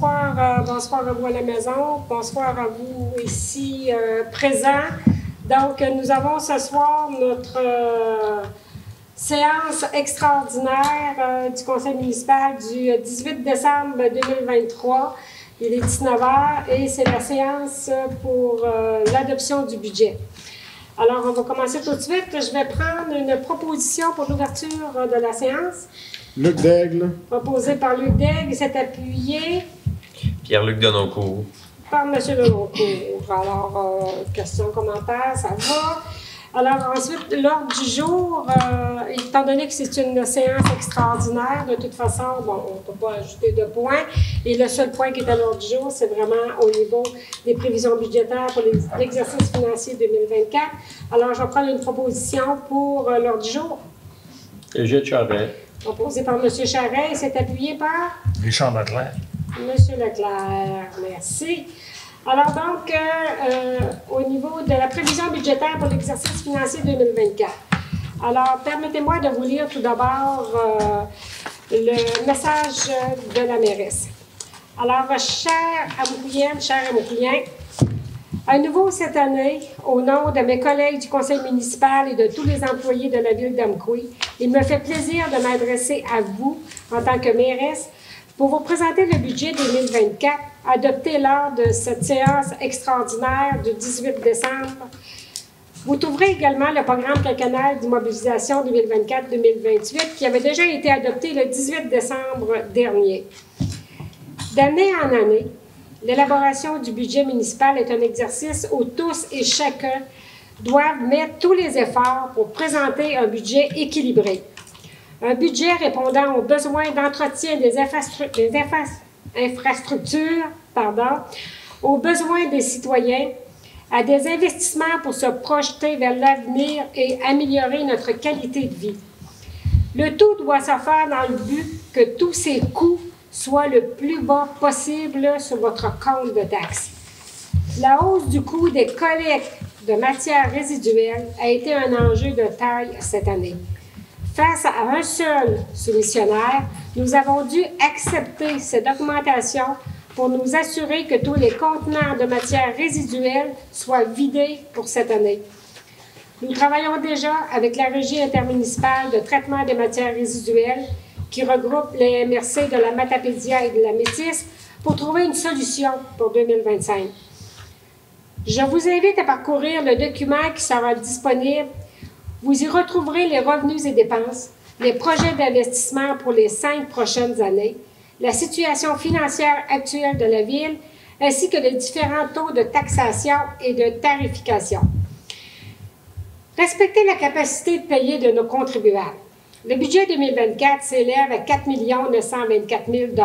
bonsoir, bonsoir à vous à la maison, bonsoir à vous ici présents. Donc, nous avons ce soir notre séance extraordinaire du conseil municipal du 18 décembre 2023. Il est 19h et c'est la séance pour l'adoption du budget. Alors, on va commencer tout de suite. Je vais prendre une proposition pour l'ouverture de la séance. Luc Daigle. Proposé par Luc Daigle. Il s'est appuyé. Pierre-Luc Denoncourt. Par M. Denoncourt. Alors, questions, commentaires, ça va. Alors, ensuite, l'ordre du jour, étant donné que c'est une séance extraordinaire, de toute façon, bon, on ne peut pas ajouter de points. Et le seul point qui est à l'ordre du jour, c'est vraiment au niveau des prévisions budgétaires pour l'exercice financier 2024. Alors, je vais prendre une proposition pour l'ordre du jour. Égide Charret. Proposé par M. Charret et c'est appuyé par? Richard Leclerc. M. Leclerc, merci. Alors donc, au niveau de la prévision budgétaire pour l'exercice financier 2024. Alors, permettez-moi de vous lire tout d'abord le message de la mairesse. Alors, chère Amoucoulienne, à nouveau cette année, au nom de mes collègues du conseil municipal et de tous les employés de la ville d'Amqui, il me fait plaisir de m'adresser à vous, en tant que mairesse, pour vous présenter le budget 2024 adopté lors de cette séance extraordinaire du 18 décembre. Vous trouverez également le programme quinquennal d'immobilisation 2024-2028 qui avait déjà été adopté le 18 décembre dernier. D'année en année, l'élaboration du budget municipal est un exercice où tous et chacun doivent mettre tous les efforts pour présenter un budget équilibré. Un budget répondant aux besoins d'entretien des infrastructures, aux besoins des citoyens, à des investissements pour se projeter vers l'avenir et améliorer notre qualité de vie. Le tout doit se faire dans le but que tous ces coûts soient le plus bas possible sur votre compte de taxes. La hausse du coût des collectes de matières résiduelles a été un enjeu de taille cette année. Face à un seul soumissionnaire, nous avons dû accepter cette augmentation pour nous assurer que tous les contenants de matières résiduelles soient vidés pour cette année. Nous travaillons déjà avec la Régie intermunicipale de traitement des matières résiduelles qui regroupe les MRC de la Matapédia et de la Métis pour trouver une solution pour 2025. Je vous invite à parcourir le document qui sera disponible. Vous y retrouverez les revenus et dépenses, les projets d'investissement pour les 5 prochaines années, la situation financière actuelle de la Ville, ainsi que les différents taux de taxation et de tarification. Respecter la capacité de payer de nos contribuables. Le budget 2024 s'élève à 4 924 000 $,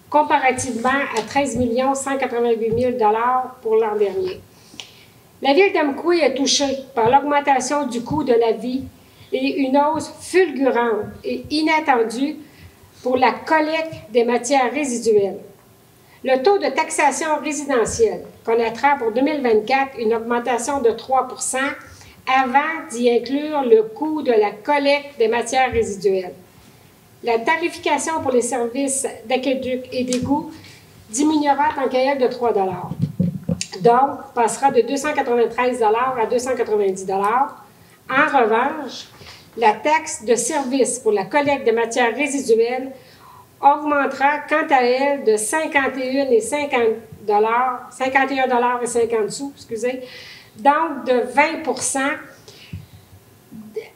comparativement à 13 188 000 $ pour l'an dernier. La Ville d'Amqui est touchée par l'augmentation du coût de la vie et une hausse fulgurante et inattendue pour la collecte des matières résiduelles. Le taux de taxation résidentielle connaîtra pour 2024 une augmentation de 3 % avant d'y inclure le coût de la collecte des matières résiduelles. La tarification pour les services d'aqueduc et d'égout diminuera tant qu'à elle de 3 $. Donc, passera de 293 $ à 290 $. En revanche, la taxe de service pour la collecte de matières résiduelles augmentera quant à elle de 51 et 50 $, donc de 20 %.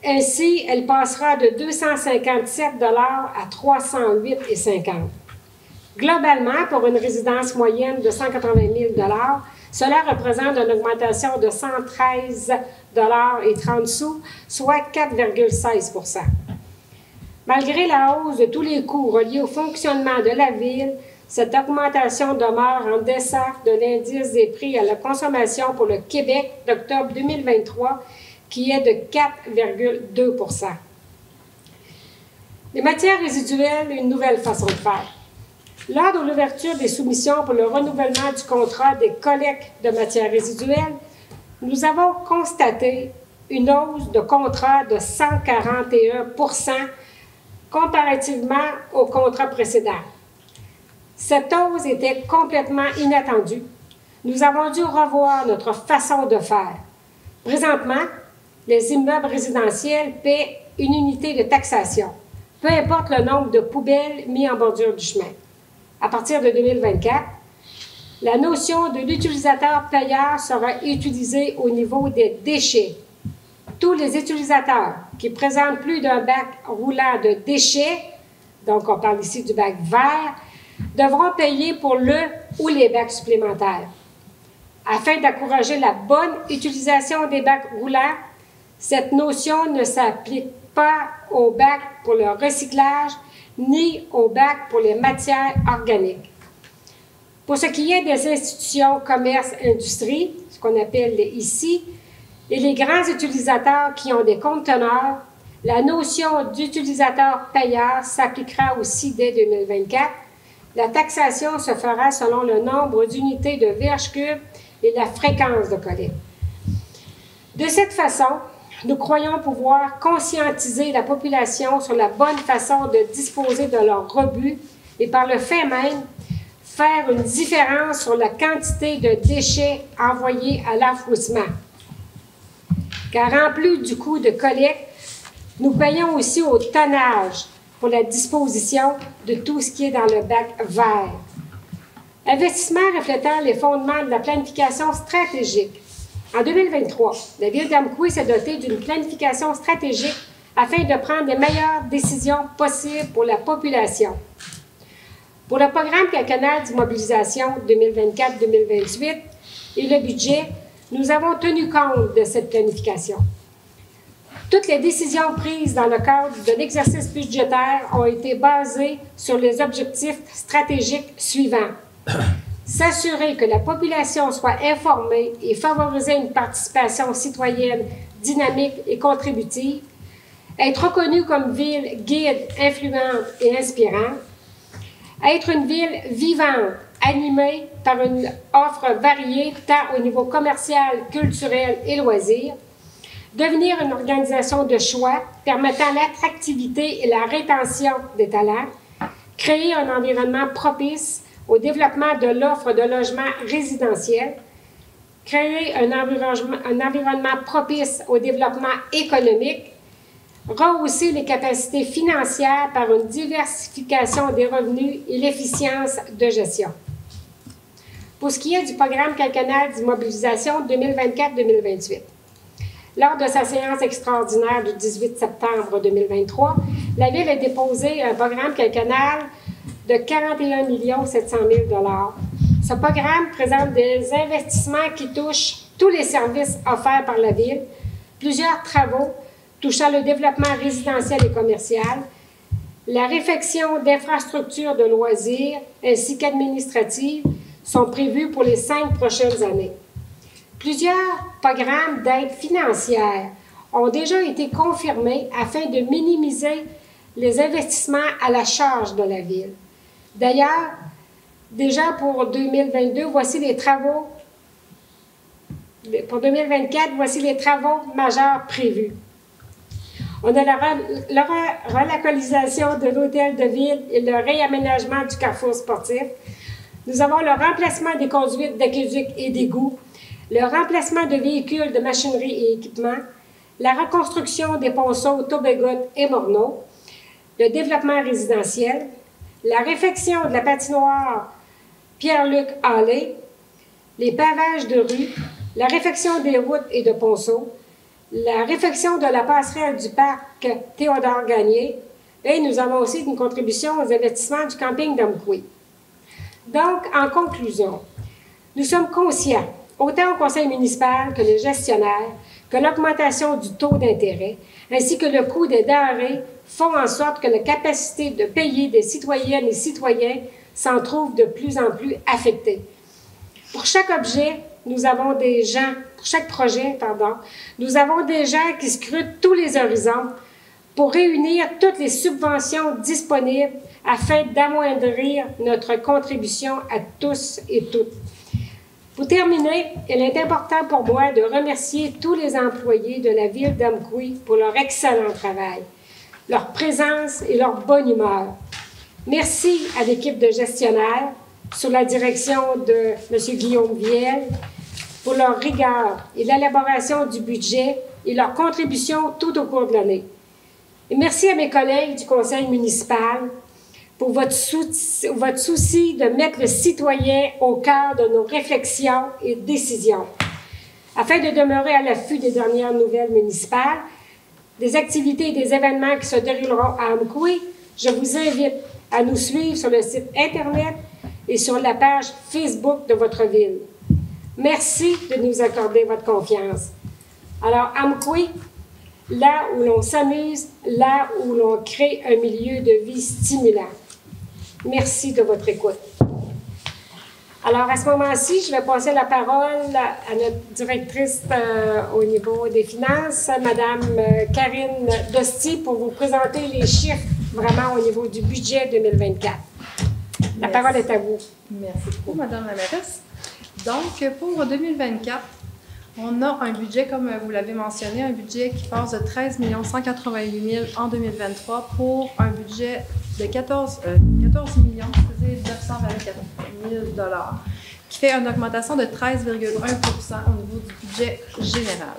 Ainsi, elle passera de 257 $ à 308,50 $. Globalement, pour une résidence moyenne de 180 000 $, cela représente une augmentation de 113,30 $, soit 4,16 %. Malgré la hausse de tous les coûts reliés au fonctionnement de la Ville, cette augmentation demeure en deçà de l'indice des prix à la consommation pour le Québec d'octobre 2023, qui est de 4,2 %. Les matières résiduelles, une nouvelle façon de faire. Lors de l'ouverture des soumissions pour le renouvellement du contrat des collectes de matières résiduelles, nous avons constaté une hausse de contrat de 141 % comparativement au contrat précédent. Cette hausse était complètement inattendue. Nous avons dû revoir notre façon de faire. Présentement, les immeubles résidentiels paient une unité de taxation, peu importe le nombre de poubelles mis en bordure du chemin. À partir de 2024, la notion de l'utilisateur payeur sera utilisée au niveau des déchets. Tous les utilisateurs qui présentent plus d'un bac roulant de déchets, donc on parle ici du bac vert, devront payer pour le ou les bacs supplémentaires. Afin d'encourager la bonne utilisation des bacs roulants, cette notion ne s'applique pas aux bacs pour le recyclage ni aux bacs pour les matières organiques. Pour ce qui est des institutions commerce, industrie, ce qu'on appelle ici, et les grands utilisateurs qui ont des conteneurs, la notion d'utilisateur payeur s'appliquera aussi dès 2024. La taxation se fera selon le nombre d'unités de verges cubes et la fréquence de collecte. De cette façon, nous croyons pouvoir conscientiser la population sur la bonne façon de disposer de leurs rebuts et par le fait même, faire une différence sur la quantité de déchets envoyés à l'enfouissement. Car en plus du coût de collecte, nous payons aussi au tonnage pour la disposition de tout ce qui est dans le bac vert. Investissement reflétant les fondements de la planification stratégique. En 2023, la Ville d'Amqui s'est dotée d'une planification stratégique afin de prendre les meilleures décisions possibles pour la population. Pour le programme quinquennal d'immobilisation 2024-2028 et le budget, nous avons tenu compte de cette planification. Toutes les décisions prises dans le cadre de l'exercice budgétaire ont été basées sur les objectifs stratégiques suivants. S'assurer que la population soit informée et favoriser une participation citoyenne dynamique et contributive, être reconnue comme ville guide, influente et inspirante, être une ville vivante, animée par une offre variée tant au niveau commercial, culturel et loisirs, devenir une organisation de choix permettant l'attractivité et la rétention des talents, créer un environnement propice au développement de l'offre de logement résidentiel, créer un environnement propice au développement économique, rehausser les capacités financières par une diversification des revenus et l'efficience de gestion. Pour ce qui est du programme quinquennal d'immobilisation 2024-2028, lors de sa séance extraordinaire du 18 septembre 2023, la Ville a déposé un programme quinquennal de 41 700 000 $. Ce programme présente des investissements qui touchent tous les services offerts par la Ville, plusieurs travaux touchant le développement résidentiel et commercial, la réfection d'infrastructures de loisirs ainsi qu'administratives sont prévus pour les 5 prochaines années. Plusieurs programmes d'aide financière ont déjà été confirmés afin de minimiser les investissements à la charge de la Ville. D'ailleurs, déjà pour 2022, voici les travaux. Pour 2024, voici les travaux majeurs prévus. On a la relocalisation de l'hôtel de ville et le réaménagement du carrefour sportif. Nous avons le remplacement des conduites d'aqueduc et d'égouts, le remplacement de véhicules de machinerie et équipements, la reconstruction des ponceaux Tobégotte et Morneau, le développement résidentiel, la réfection de la patinoire Pierre-Luc Hallé, les pavages de rue, la réfection des routes et de ponceaux, la réfection de la passerelle du parc Théodore Gagné, et nous avons aussi une contribution aux investissements du camping d'Amqui. Donc, en conclusion, nous sommes conscients, autant au conseil municipal que les gestionnaires, que l'augmentation du taux d'intérêt, ainsi que le coût des denrées font en sorte que la capacité de payer des citoyennes et citoyens s'en trouve de plus en plus affectée. Pour chaque objet, nous avons des gens, pour chaque projet, nous avons des gens qui scrutent tous les horizons pour réunir toutes les subventions disponibles afin d'amoindrir notre contribution à tous et toutes. Pour terminer, il est important pour moi de remercier tous les employés de la Ville d'Amqui pour leur excellent travail, leur présence et leur bonne humeur. Merci à l'équipe de gestionnaires sous la direction de M. Guillaume Viel pour leur rigueur et l'élaboration du budget et leur contribution tout au cours de l'année. Et merci à mes collègues du conseil municipal pour votre souci de mettre le citoyen au cœur de nos réflexions et décisions. Afin de demeurer à l'affût des dernières nouvelles municipales, des activités et des événements qui se dérouleront à Amqui, je vous invite à nous suivre sur le site Internet et sur la page Facebook de votre ville. Merci de nous accorder votre confiance. Alors, Amqui, là où l'on s'amuse, là où l'on crée un milieu de vie stimulant. Merci de votre écoute. Alors, à ce moment-ci, je vais passer la parole à notre directrice au niveau des finances, Mme Karine Dosti, pour vous présenter les chiffres vraiment au niveau du budget 2024. La parole est à vous. Merci beaucoup, Mme la mairesse. Donc, pour 2024, on a un budget, comme vous l'avez mentionné, un budget qui passe de 13 188 000 en 2023 pour un budget de 14 924 000 $, qui fait une augmentation de 13,1 % au niveau du budget général.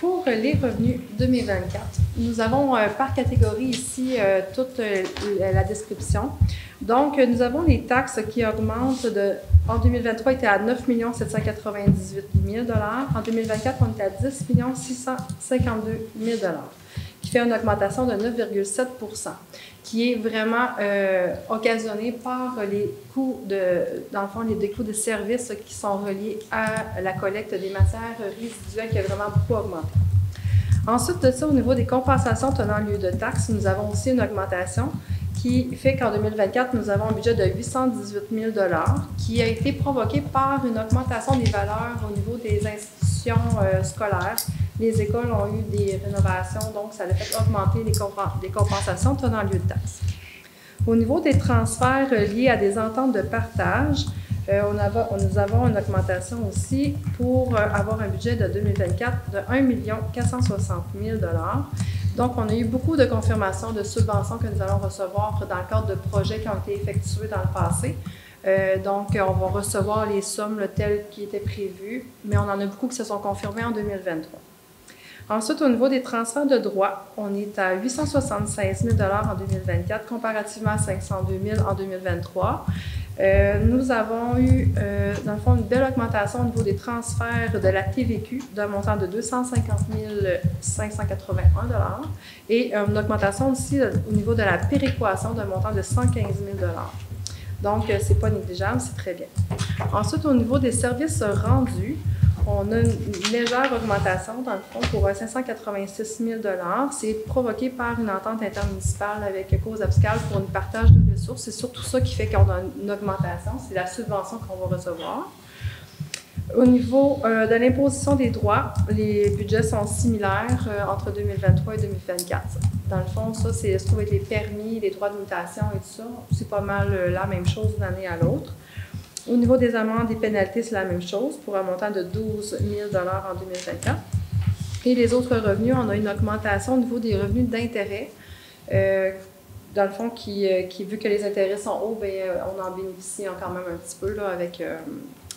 Pour les revenus 2024, nous avons par catégorie ici toute la description. Donc, nous avons les taxes qui augmentent en 2023, étaient à 9 798 000 $. En 2024, on est à 10 652 000 $, qui fait une augmentation de 9,7 %, qui est vraiment occasionnée par les coûts dans le fond, des coûts de services qui sont reliés à la collecte des matières résiduelles qui a vraiment beaucoup augmenté. Ensuite de ça, au niveau des compensations tenant lieu de taxes, nous avons aussi une augmentation qui fait qu'en 2024, nous avons un budget de 818 000 $ qui a été provoqué par une augmentation des valeurs au niveau des institutions scolaires. Les écoles ont eu des rénovations, donc ça a fait augmenter les compensations tenant lieu de taxes. Au niveau des transferts liés à des ententes de partage, nous avons une augmentation aussi pour avoir un budget de 2024 de 1 460 000 $. Donc, on a eu beaucoup de confirmations de subventions que nous allons recevoir dans le cadre de projets qui ont été effectués dans le passé. Donc, on va recevoir les sommes telles qui étaient prévues, mais on en a beaucoup qui se sont confirmées en 2023. Ensuite, au niveau des transferts de droits, on est à 876 000 $ en 2024, comparativement à 502 000 en 2023. Nous avons eu, dans le fond, une belle augmentation au niveau des transferts de la TVQ d'un montant de 250 581 $ et une augmentation aussi au niveau de la péréquation d'un montant de 115 000 $. Donc, ce n'est pas négligeable, c'est très bien. Ensuite, au niveau des services rendus, on a une légère augmentation, dans le fond, pour 586 000 $. C'est provoqué par une entente intermunicipale avec Cause Abscal pour un partage de ressources. C'est surtout ça qui fait qu'on a une augmentation. C'est la subvention qu'on va recevoir. Au niveau de l'imposition des droits, les budgets sont similaires entre 2023 et 2024. Dans le fond, ça, se trouve être les permis, les droits de mutation et tout ça. C'est pas mal la même chose d'une année à l'autre. Au niveau des amendes et pénalités, c'est la même chose pour un montant de 12 000 $ en 2024. Et les autres revenus, on a une augmentation au niveau des revenus d'intérêt. Dans le fond, vu que les intérêts sont hauts, bien, on en bénéficie quand même un petit peu là, avec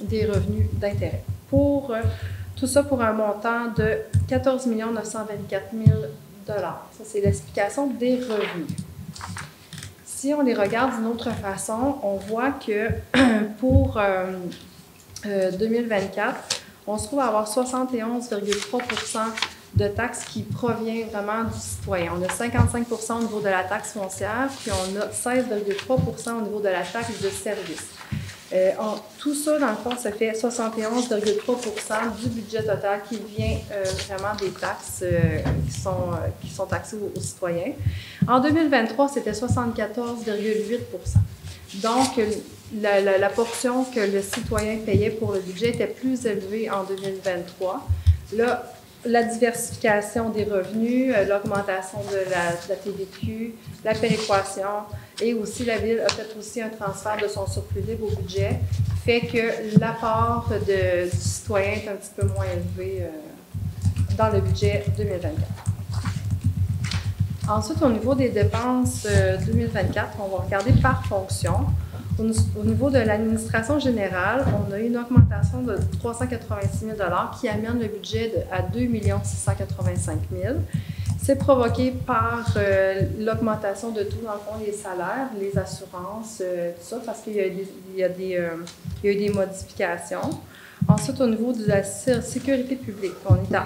des revenus d'intérêt. Pour tout ça pour un montant de 14 924 000 $. Ça, c'est l'explication des revenus. Si on les regarde d'une autre façon, on voit que pour 2024, on se trouve à avoir 71,3 % de taxes qui provient vraiment du citoyen. On a 55 % au niveau de la taxe foncière, puis on a 16,3 % au niveau de la taxe de service. Tout ça, dans le fond, ça fait 71,3 % du budget total qui vient vraiment des taxes qui sont taxées aux citoyens. En 2023, c'était 74,8 %. Donc, la portion que le citoyen payait pour le budget était plus élevée en 2023. Là, la diversification des revenus, l'augmentation de la TVQ, la péréquation et aussi la Ville a fait aussi un transfert de son surplus libre au budget, fait que l'apport du citoyen est un petit peu moins élevé dans le budget 2024. Ensuite, au niveau des dépenses 2024, on va regarder par fonction. Au niveau de l'administration générale, on a eu une augmentation de 386 000 qui amène le budget à 2 685 000. C'est provoqué par l'augmentation de tout, dans le fond, les salaires, les assurances, tout ça, parce qu'il y a eu des modifications. Ensuite, au niveau de la sécurité publique, on est à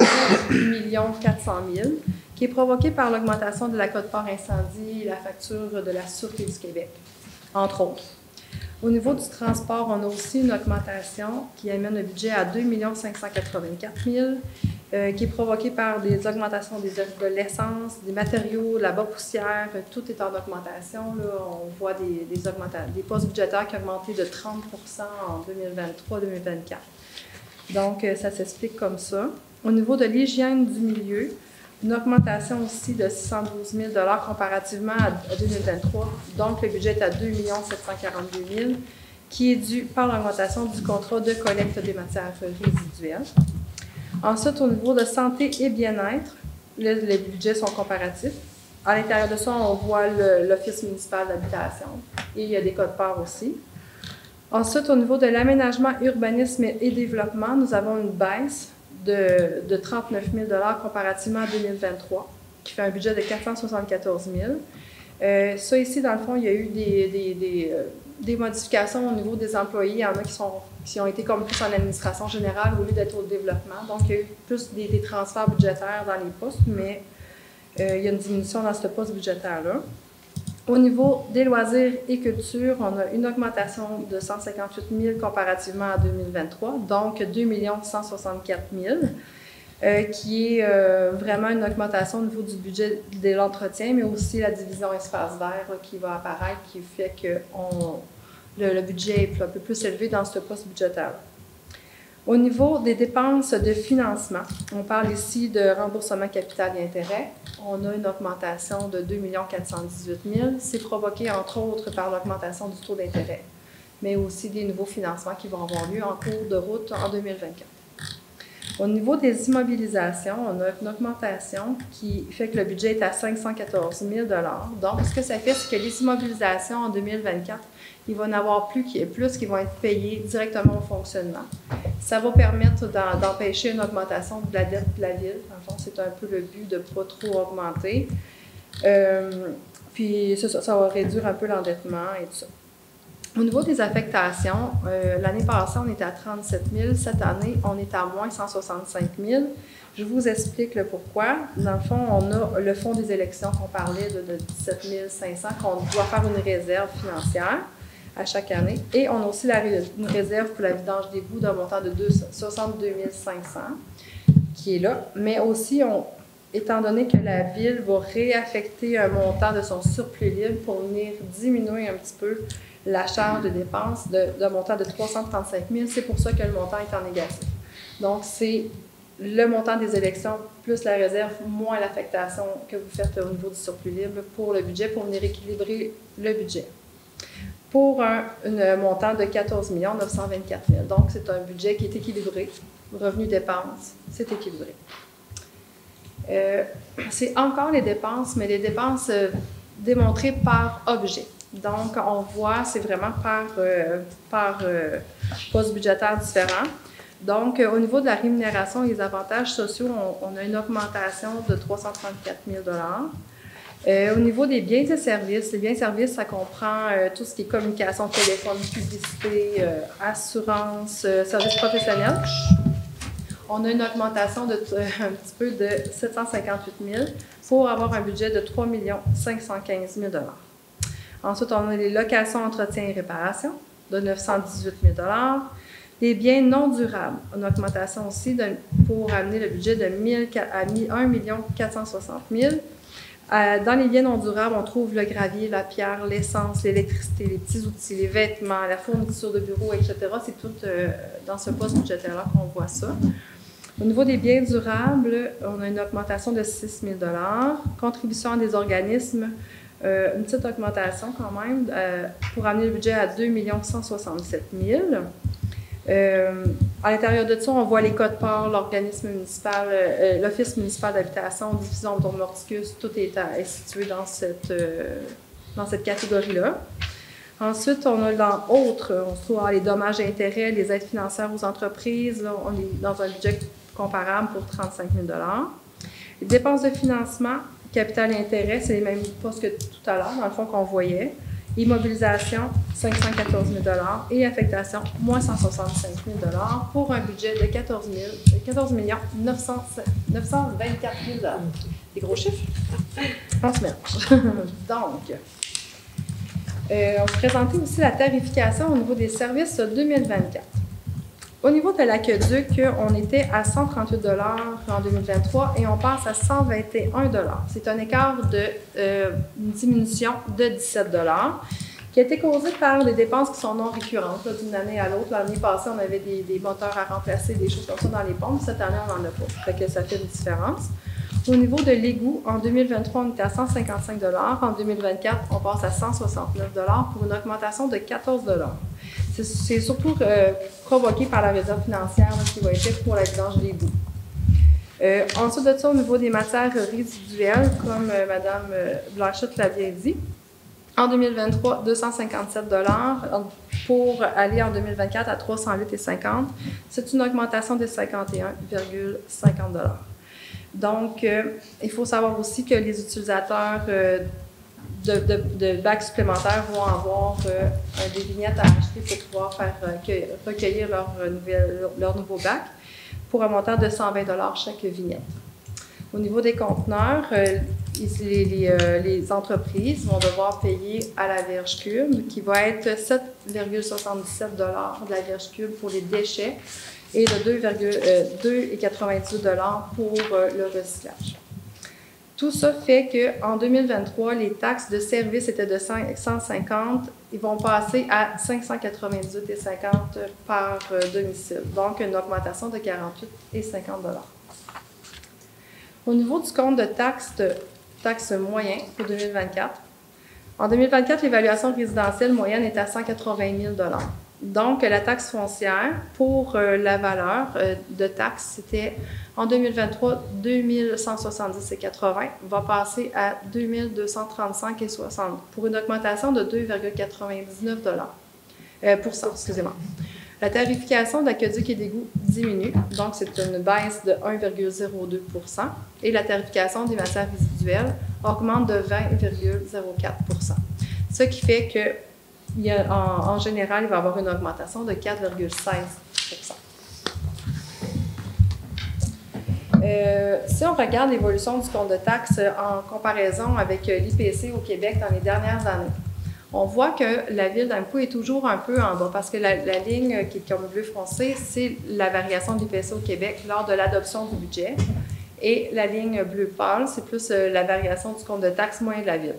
1 400 000, qui est provoqué par l'augmentation de la quote-part incendie et la facture de la Sûreté du Québec, entre autres. Au niveau du transport, on a aussi une augmentation qui amène le budget à 2 584 000, qui est provoquée par des augmentations de l'essence, des matériaux, la bas poussière, tout est en augmentation. Là, on voit des postes budgétaires qui ont augmenté de 30 en 2023-2024. Donc, ça s'explique comme ça. Au niveau de l'hygiène du milieu, une augmentation aussi de 612 000 comparativement à 2023. Donc, le budget est à 2 742 000, qui est dû par l'augmentation du contrat de collecte des matières résiduelles. Ensuite, au niveau de santé et bien-être, les budgets sont comparatifs. À l'intérieur de ça, on voit l'Office municipal d'habitation et il y a des codes-parts aussi. Ensuite, au niveau de l'aménagement, urbanisme et développement, nous avons une baisse de 39 000 comparativement à 2023, qui fait un budget de 474 000. Ça ici, dans le fond, il y a eu des modifications au niveau des employés. Il y en a qui ont été comme plus en administration générale au lieu d'être au développement. Donc, il y a eu plus des transferts budgétaires dans les postes, mais il y a une diminution dans ce poste budgétaire-là. Au niveau des loisirs et culture, on a une augmentation de 158 000 comparativement à 2023, donc 2 164 000, qui est vraiment une augmentation au niveau du budget de l'entretien, mais aussi la division espace vert qui va apparaître, qui fait que le budget est un peu plus élevé dans ce poste budgétaire. Au niveau des dépenses de financement, on parle ici de remboursement capital et intérêt. On a une augmentation de 2 418 000. C'est provoqué, entre autres, par l'augmentation du taux d'intérêt, mais aussi des nouveaux financements qui vont avoir lieu en cours de route en 2024. Au niveau des immobilisations, on a une augmentation qui fait que le budget est à 514 000 $. Donc, ce que ça fait, c'est que les immobilisations en 2024, il va y en avoir plus qui vont être payés directement au fonctionnement. Ça va permettre d'empêcher une augmentation de la dette de la Ville. En fond, c'est un peu le but de ne pas trop augmenter. Puis, ça va réduire un peu l'endettement et tout ça. Au niveau des affectations, l'année passée, on était à 37 000. Cette année, on est à moins 165 000. Je vous explique le pourquoi. Dans le fond, on a le fonds des élections qu'on parlait de 17 500, qu'on doit faire une réserve financière à chaque année. Et on a aussi une réserve pour la vidange d'égout d'un montant de 62 500 qui est là. Mais aussi, étant donné que la Ville va réaffecter un montant de son surplus libre pour venir diminuer un petit peu la charge de dépenses d'un montant de 335 000, c'est pour ça que le montant est en négatif. Donc, c'est le montant des élections plus la réserve moins l'affectation que vous faites au niveau du surplus libre pour le budget, pour venir équilibrer le budget. Pour un montant de 14 924 000. Donc, c'est un budget qui est équilibré. Revenus-dépenses, c'est équilibré. C'est encore les dépenses, mais les dépenses démontrées par objet. Donc, on voit, c'est vraiment par poste budgétaire différent. Donc, au niveau de la rémunération et des avantages sociaux, on a une augmentation de 334 000 $. Au niveau des biens et services, les biens et services, ça comprend tout ce qui est communication, téléphone, publicité, assurance, services professionnels. On a une augmentation un petit peu de 758 000 pour avoir un budget de 3 515 000 $. Ensuite, on a les locations, entretien et réparation de 918 000 $. Les biens non durables, une augmentation aussi pour amener le budget de 1 460 000 $. Dans les biens non durables, on trouve le gravier, la pierre, l'essence, l'électricité, les petits outils, les vêtements, la fourniture de bureaux, etc. C'est tout dans ce poste budgétaire-là qu'on voit ça. Au niveau des biens durables, on a une augmentation de 6 000 $. Contribution des organismes, une petite augmentation quand même pour amener le budget à 2 167 000 $. À l'intérieur de ça, on voit les codes-parts, l'organisme municipal, l'Office municipal d'habitation, division de Morticus, tout est situé dans cette catégorie-là. Ensuite, on a dans Autres, on se trouve les dommages et intérêts, les aides financières aux entreprises. Là, on est dans un budget comparable pour 35 000 $. Les dépenses de financement, capital et intérêt, c'est les mêmes postes que tout à l'heure, dans le fond qu'on voyait. Immobilisation, 514 000 $ et affectation, moins 165 000 $ pour un budget de 14 924 000 $. Des gros chiffres? On se mélange. Donc, on se présentait aussi la tarification au niveau des services 2024. Au niveau de l'aqueduc, on était à 138 $ en 2023 et on passe à 121 $. C'est un écart de une diminution de 17 $ qui a été causé par des dépenses qui sont non récurrentes d'une année à l'autre. L'année passée, on avait des moteurs à remplacer, des choses comme ça dans les pompes. Cette année, on n'en a pas. Fait que ça fait une différence. Au niveau de l'égout, en 2023, on était à 155 $. En 2024, on passe à 169 $ pour une augmentation de 14 $. C'est surtout provoqué par la réserve financière qui va être faite pour la vidange d'égout. Ensuite de ça, au niveau des matières résiduelles, comme Mme Blanchette l'a bien dit, en 2023, 257 $ pour aller en 2024 à 308,50 $. C'est une augmentation de 51,50 $. Donc, il faut savoir aussi que les utilisateurs de bacs supplémentaires vont avoir des vignettes à acheter pour pouvoir recueillir leur nouveau bac pour un montant de 120 $ chaque vignette. Au niveau des conteneurs, les entreprises vont devoir payer à la verge cube, qui va être 7,77 $ de la verge cube pour les déchets et de 2,98 $ pour le recyclage. Tout ça fait qu'en 2023, les taxes de service étaient de 150, ils vont passer à 598,50 $ par domicile, donc une augmentation de 48,50 $. Au niveau du compte de taxe moyen pour 2024, en 2024, l'évaluation résidentielle moyenne est à 180 000 $. Donc, la taxe foncière pour la valeur de taxe, c'était en 2023, 2 170,80 $, va passer à 2 235,60 $ pour une augmentation de 2,99 %. Excusez-moi. La tarification d'aqueduc et d'égout diminue, donc c'est une baisse de 1,02 % et la tarification des matières résiduelles augmente de 20,04 %. Ce qui fait que en général, il va y avoir une augmentation de 4,16 %. Si on regarde l'évolution du compte de taxe en comparaison avec l'IPC au Québec dans les dernières années, on voit que la ville d'Amqui est toujours un peu en bas parce que la ligne qui est comme bleu foncé, c'est la variation de l'IPC au Québec lors de l'adoption du budget. Et la ligne bleu pâle, c'est plus la variation du compte de taxe moyen de la ville.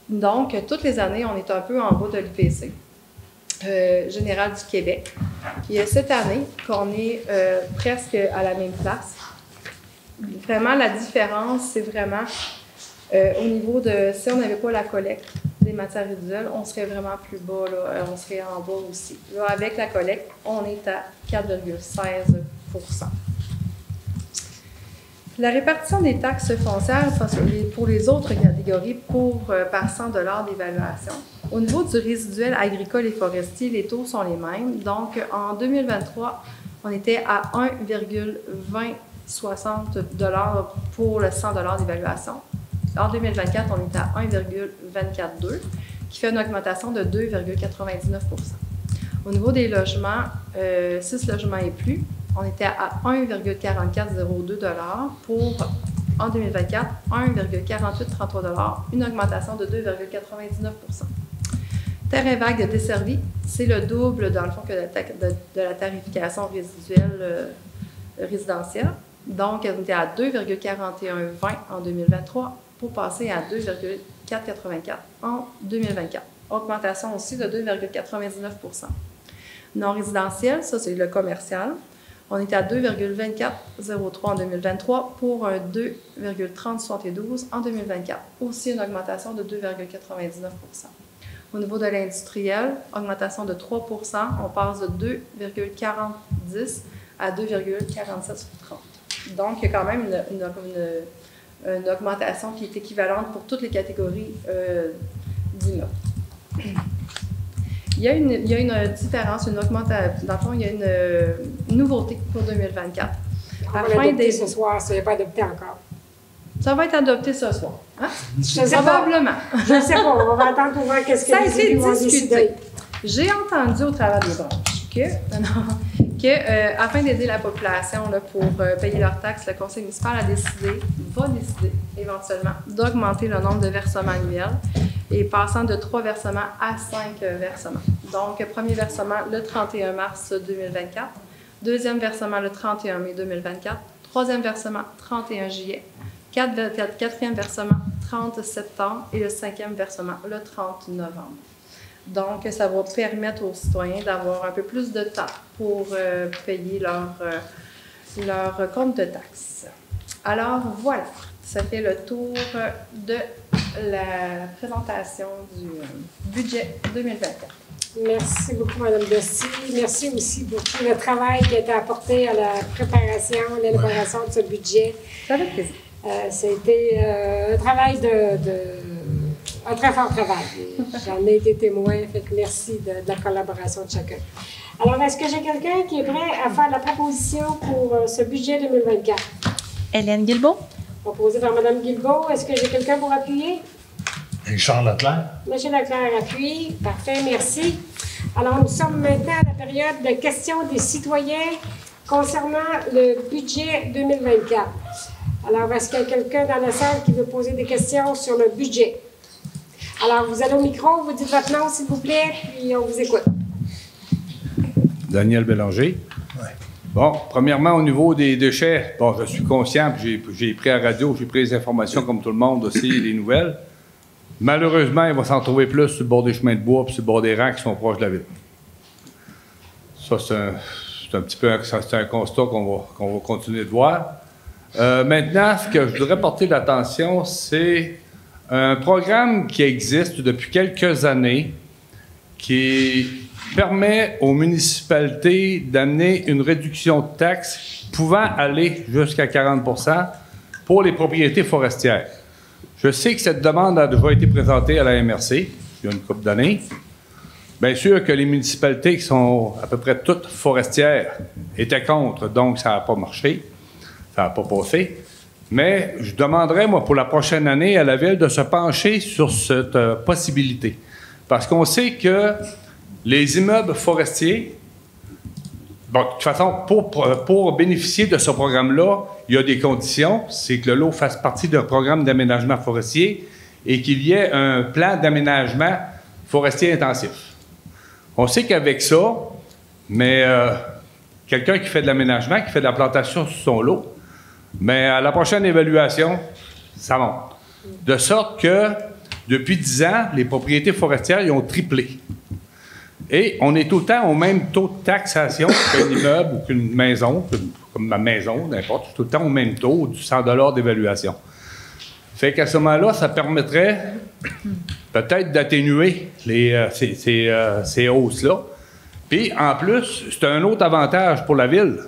Donc, toutes les années, on est un peu en bas de l'IPC général du Québec. Puis cette année, qu'on est presque à la même place. Vraiment, la différence, c'est vraiment au niveau de... Si on n'avait pas la collecte des matières résiduelles, on serait vraiment plus bas, là, on serait en bas aussi. Là, avec la collecte, on est à 4,16 %. La répartition des taxes foncières pour les autres catégories par 100 $ d'évaluation. Au niveau du résiduel agricole et forestier, les taux sont les mêmes. Donc, en 2023, on était à 1,2060 $ pour le 100 $ d'évaluation. En 2024, on est à 1,242, qui fait une augmentation de 2,99 %. Au niveau des logements, 6 logements et plus, on était à 1,4402 $ pour, en 2024, 1,4833 $, une augmentation de 2,99 %. Terrain vague desservi, c'est le double, dans le fond, que de la tarification résiduelle résidentielle. Donc, on était à 2,4120 en 2023 pour passer à 2,484 en 2024. Augmentation aussi de 2,99 %. Non résidentiel, ça c'est le commercial. On était à 2,2403 en 2023 pour un 2,3072 en 2024. Aussi une augmentation de 2,99 %. Au niveau de l'industriel, augmentation de 3 %, on passe de 2,4010 à 2,4730. Donc, il y a quand même une augmentation qui est équivalente pour toutes les catégories d'immeubles. Il y a une différence, une augmentation. Dans le fond, il y a une nouveauté pour 2024. On va l'adopter ce soir, ça n'est pas adopté encore. Ça va être adopté ce soir. Hein? Probablement. Je ne sais pas. On va attendre pour voir qu'est-ce que les élus vont décider. J'ai entendu au travers des branches que afin d'aider la population là, pour payer leurs taxes, le conseil municipal va décider éventuellement d'augmenter le nombre de versements annuels et passant de 3 versements à 5 versements. Donc, premier versement le 31 mars 2024, deuxième versement le 31 mai 2024, troisième versement 31 juillet, quatrième versement 30 septembre et le cinquième versement le 30 novembre. Donc, ça va permettre aux citoyens d'avoir un peu plus de temps pour payer leur compte de taxes. Alors, voilà, ça fait le tour de la présentation du budget 2024. Merci beaucoup, Mme Dossy. Merci aussi pour tout le travail qui a été apporté à la préparation, l'élaboration de ce budget. Ça fait plaisir. Ça a été un travail un très fort travail. J'en ai été témoin, fait que merci de la collaboration de chacun. Alors, est-ce que j'ai quelqu'un qui est prêt à faire la proposition pour ce budget 2024? Hélène Guilbeault. Proposé par Mme Guilbeault. Est-ce que j'ai quelqu'un pour appuyer? Richard Leclerc. Monsieur Leclerc appuie. Parfait, merci. Alors, nous sommes maintenant à la période de questions des citoyens concernant le budget 2024. Alors, est-ce qu'il y a quelqu'un dans la salle qui veut poser des questions sur le budget? Alors, vous allez au micro, vous dites votre nom, s'il vous plaît, puis on vous écoute. Daniel Bélanger. Ouais. Bon, premièrement, au niveau des déchets, bon, je suis conscient, puis j'ai pris à la radio, j'ai pris les informations comme tout le monde aussi, les nouvelles. Malheureusement, il va s'en trouver plus sur le bord des chemins de bois puis sur le bord des rangs qui sont proches de la ville. Ça, c'est un petit peu un constat qu'on va continuer de voir. Maintenant, ce que je voudrais porter l'attention, c'est un programme qui existe depuis quelques années qui permet aux municipalités d'amener une réduction de taxes pouvant aller jusqu'à 40 % pour les propriétés forestières. Je sais que cette demande a déjà été présentée à la MRC il y a une couple d'années. Bien sûr que les municipalités qui sont à peu près toutes forestières étaient contre, donc ça n'a pas marché, ça n'a pas passé. Mais je demanderais, moi, pour la prochaine année, à la Ville de se pencher sur cette possibilité. Parce qu'on sait que les immeubles forestiers, bon, de toute façon, pour bénéficier de ce programme-là, il y a des conditions. C'est que le lot fasse partie d'un programme d'aménagement forestier et qu'il y ait un plan d'aménagement forestier intensif. On sait qu'avec ça, mais quelqu'un qui fait de l'aménagement, qui fait de la plantation sur son lot, mais à la prochaine évaluation, ça monte. De sorte que, depuis 10 ans, les propriétés forestières, ils ont triplé. Et on est tout le temps au même taux de taxation qu'un immeuble ou qu'une maison, comme ma maison, n'importe, tout le temps au même taux, du 100 $ d'évaluation. Fait qu'à ce moment-là, ça permettrait peut-être d'atténuer ces hausses-là. Puis, en plus, c'est un autre avantage pour la Ville.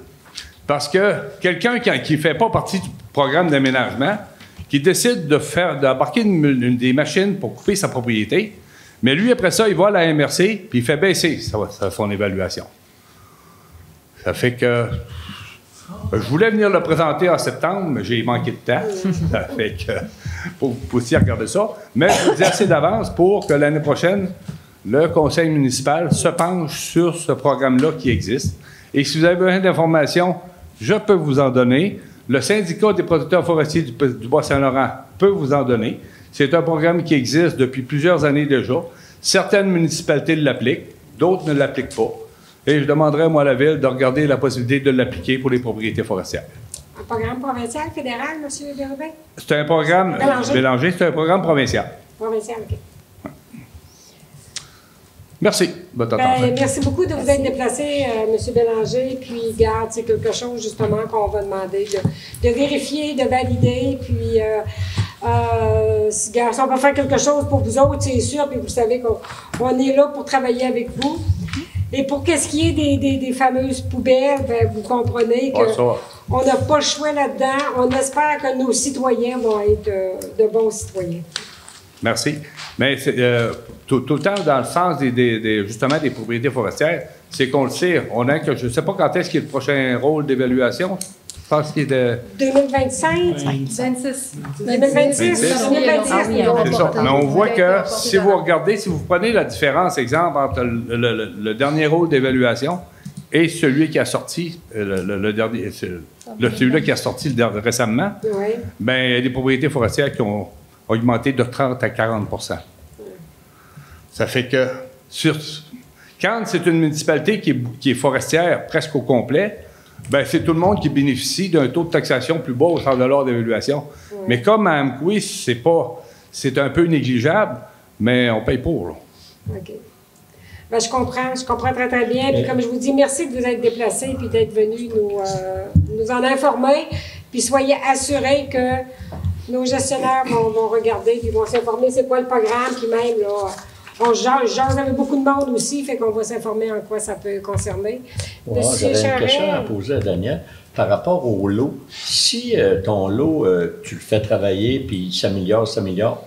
Parce que quelqu'un qui ne fait pas partie du programme d'aménagement, qui décide d'embarquer des machines pour couper sa propriété, mais lui, après ça, il va à la MRC, puis il fait baisser son évaluation. Ça fait que je voulais venir le présenter en septembre, mais j'ai manqué de temps. Ça fait que pour aussi regarder ça. Mais je vous dis assez d'avance pour que l'année prochaine, le conseil municipal se penche sur ce programme-là qui existe. Et si vous avez besoin d'informations, je peux vous en donner. Le syndicat des producteurs forestiers du Bois-Saint-Laurent peut vous en donner. C'est un programme qui existe depuis plusieurs années déjà. Certaines municipalités l'appliquent, d'autres ne l'appliquent pas. Et je demanderais, moi, à la Ville de regarder la possibilité de l'appliquer pour les propriétés forestières. Un programme provincial, fédéral, M. Bérubin? C'est un programme Bélanger, c'est un programme provincial. Provincial, OK. Merci. Merci beaucoup de vous être déplacé, M. Bélanger. Puis, garde, c'est quelque chose, justement, qu'on va demander de vérifier, de valider. Puis, Si on peut faire quelque chose pour vous autres, c'est sûr, puis vous savez qu'on est là pour travailler avec vous. Et pour qu'est-ce qui est des fameuses poubelles, ben, vous comprenez qu'on n'a pas le choix là-dedans. On espère que nos citoyens vont être de bons citoyens. Merci. Mais tout le temps, dans le sens justement des propriétés forestières, c'est qu'on le sait. Je ne sais pas quand est-ce qu'il y a le prochain rôle d'évaluation. Je pense qu'il est de... 2025? 26. 2026. C'est ça. Mais on voit que si vous regardez, si vous prenez la différence, exemple, entre le dernier rôle d'évaluation et celui qui a sorti, celui-là qui a sorti récemment, bien, il y a des propriétés forestières qui ont augmenté de 30 à 40 %. Ça fait que quand c'est une municipalité qui est forestière presque au complet, ben c'est tout le monde qui bénéficie d'un taux de taxation plus bas au centre de l'ordre d'évaluation. Mais comme à Amqui, c'est un peu négligeable, mais on paye pour. Là. OK. Ben, je comprends très, très bien. Puis comme je vous dis, merci de vous être déplacés puis d'être venus nous en informer. Puis soyez assurés que nos gestionnaires vont regarder puis vont s'informer c'est quoi le programme, puis même, là, on jase avec beaucoup de monde aussi, fait qu'on va s'informer en quoi ça peut concerner. Ouais, j'avais une question à poser à Daniel. Par rapport au lot, si ton lot, tu le fais travailler, puis il s'améliore,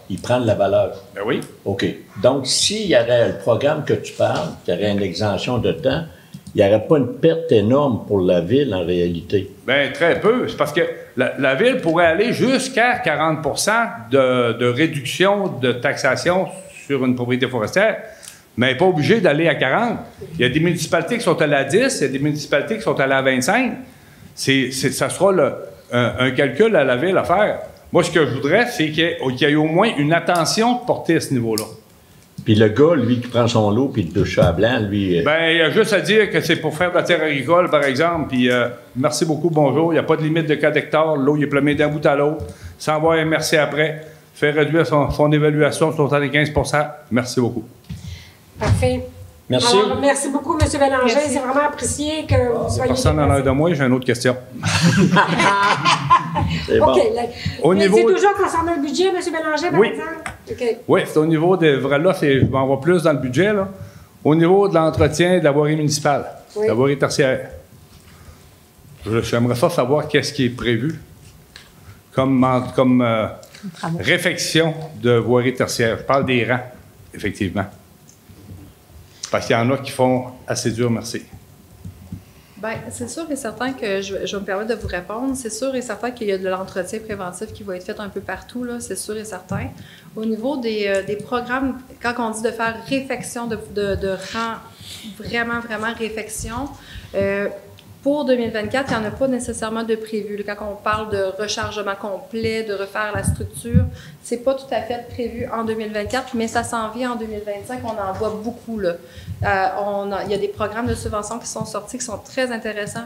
il prend de la valeur. Ben oui. OK. Donc, s'il y avait le programme que tu parles, il y aurait une exemption de temps, il n'y aurait pas une perte énorme pour la ville, en réalité. Bien, très peu. C'est parce que la ville pourrait aller jusqu'à 40 % de réduction de taxation sur une propriété forestière, mais elle n'est pas obligée d'aller à 40. Il y a des municipalités qui sont allées à 10, il y a des municipalités qui sont allées à 25. Ça sera un calcul à la ville à faire. Moi, ce que je voudrais, c'est qu'il y ait au moins une attention portée à ce niveau-là. Puis le gars, lui, qui prend son lot puis le touche à blanc, lui... Bien, il y a juste à dire que c'est pour faire de la terre agricole, par exemple, puis merci beaucoup, bonjour, il n'y a pas de limite de 4 hectares, l'eau, il est plumé d'un bout à l'autre, sans avoir un merci après. Faire réduire son évaluation sur 75 %. Merci beaucoup. Parfait. Merci. Alors, merci beaucoup, M. Bélanger. C'est vraiment apprécié que vous soyez... Personne n'en a de moi, j'ai une autre question. C'est bon. OK. C'est toujours concernant le budget, M. Bélanger, par exemple? OK. Oui, c'est au niveau de... Là, je m'en vais plus dans le budget, là. Au niveau de l'entretien de la voirie municipale, de la voirie tertiaire. J'aimerais savoir qu'est-ce qui est prévu comme réfection de voirie tertiaire. Je parle des rangs, effectivement. Parce qu'il y en a qui font assez dur, merci. Bien, c'est sûr et certain que je vais me permettre de vous répondre. C'est sûr et certain qu'il y a de l'entretien préventif qui va être fait un peu partout, là, c'est sûr et certain. Au niveau des programmes, quand on dit de faire réfection de rang, vraiment réfection, pour 2024, il n'y en a pas nécessairement de prévu. Quand on parle de rechargement complet, de refaire la structure, c'est pas tout à fait prévu en 2024, mais ça s'en vient en 2025. On en voit beaucoup, là. Il y a des programmes de subvention qui sont sortis, qui sont très intéressants.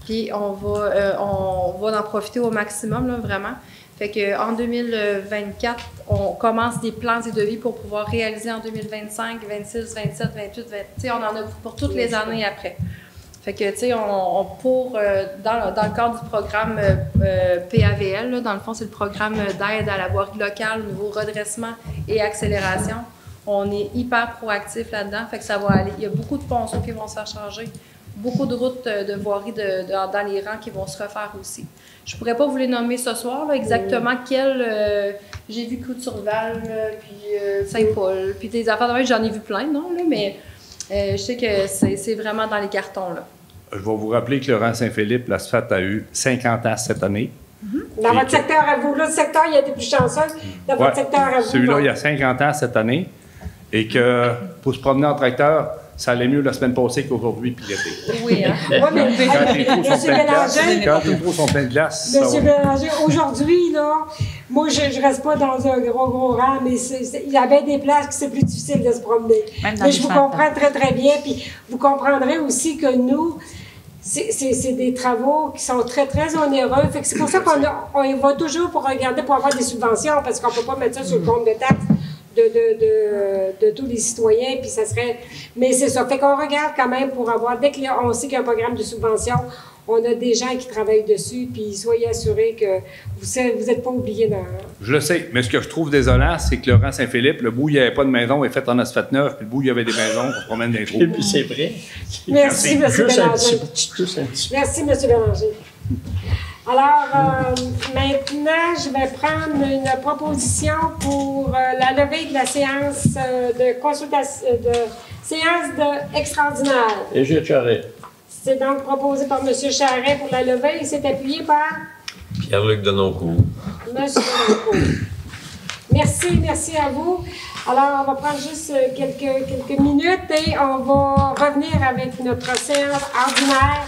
Puis on va en profiter au maximum, là, vraiment. Fait qu'en 2024, on commence des plans et devis pour pouvoir réaliser en 2025, 26, 27, 28, 20. On en a pour toutes les années après. Fait que, tu sais, dans le cadre du programme PAVL, là, dans le fond, c'est le programme d'aide à la voirie locale au niveau redressement et accélération. On est hyper proactif là-dedans, fait que ça va aller. Il y a beaucoup de ponceaux qui vont se faire changer, beaucoup de routes de voirie dans les rangs qui vont se refaire aussi. Je pourrais pas vous les nommer ce soir, là, exactement quel... j'ai vu Couturval, puis Saint-Paul, puis des affaires de même, j'en ai vu plein, non, là, mais... je sais que c'est vraiment dans les cartons, là. Je vais vous rappeler que le rang Saint-Philippe, l'asphalte a eu 50 ans cette année. Dans votre secteur à vous, l'autre secteur, il a été plus chanceux. Dans votre secteur à vous. Celui-là, il y a 50 ans cette année. Et que pour se promener en tracteur, ça allait mieux la semaine passée qu'aujourd'hui, puis l'été. Oui, hein? Oui, mais Quand les trous sont pleins de glace, quand les trous sont pleins de glace, ça Monsieur va. Bélanger, aujourd'hui, là, moi, je ne reste pas dans un gros rang, mais il y a bien des places que c'est plus difficile de se promener. Mais je vous comprends très, très bien. Puis vous comprendrez aussi que nous, c'est des travaux qui sont très, très onéreux. Fait que c'est pour ça qu'on y va toujours pour regarder, pour avoir des subventions, parce qu'on ne peut pas mettre ça sur le compte de taxes de tous les citoyens, puis ça serait... Mais c'est ça. Fait qu'on regarde quand même pour avoir... Dès qu'on sait qu'il y a un programme de subvention, on a des gens qui travaillent dessus, puis soyez assurés que vous n'êtes pas oubliés dans... Je le sais, mais ce que je trouve désolant, c'est que le rang Saint-Philippe, le bout où il n'y avait pas de maison est fait en asphalte neuf, puis le bout où il y avait des maisons, on se promène dans les trous. Et puis c'est vrai. Merci, M. Juste un Bélanger. juste un petit peu. Merci, M. Bélanger. Alors, maintenant, je vais prendre une proposition pour la levée de la séance de consultation, extraordinaire. Et j'ai Charret. C'est donc proposé par M. Charret pour la levée et c'est appuyé par Pierre-Luc Denoncourt. M. Denoncourt. Merci à vous. Alors, on va prendre juste quelques minutes et on va revenir avec notre séance ordinaire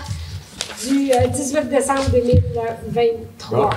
du 18 décembre 2023. Bon.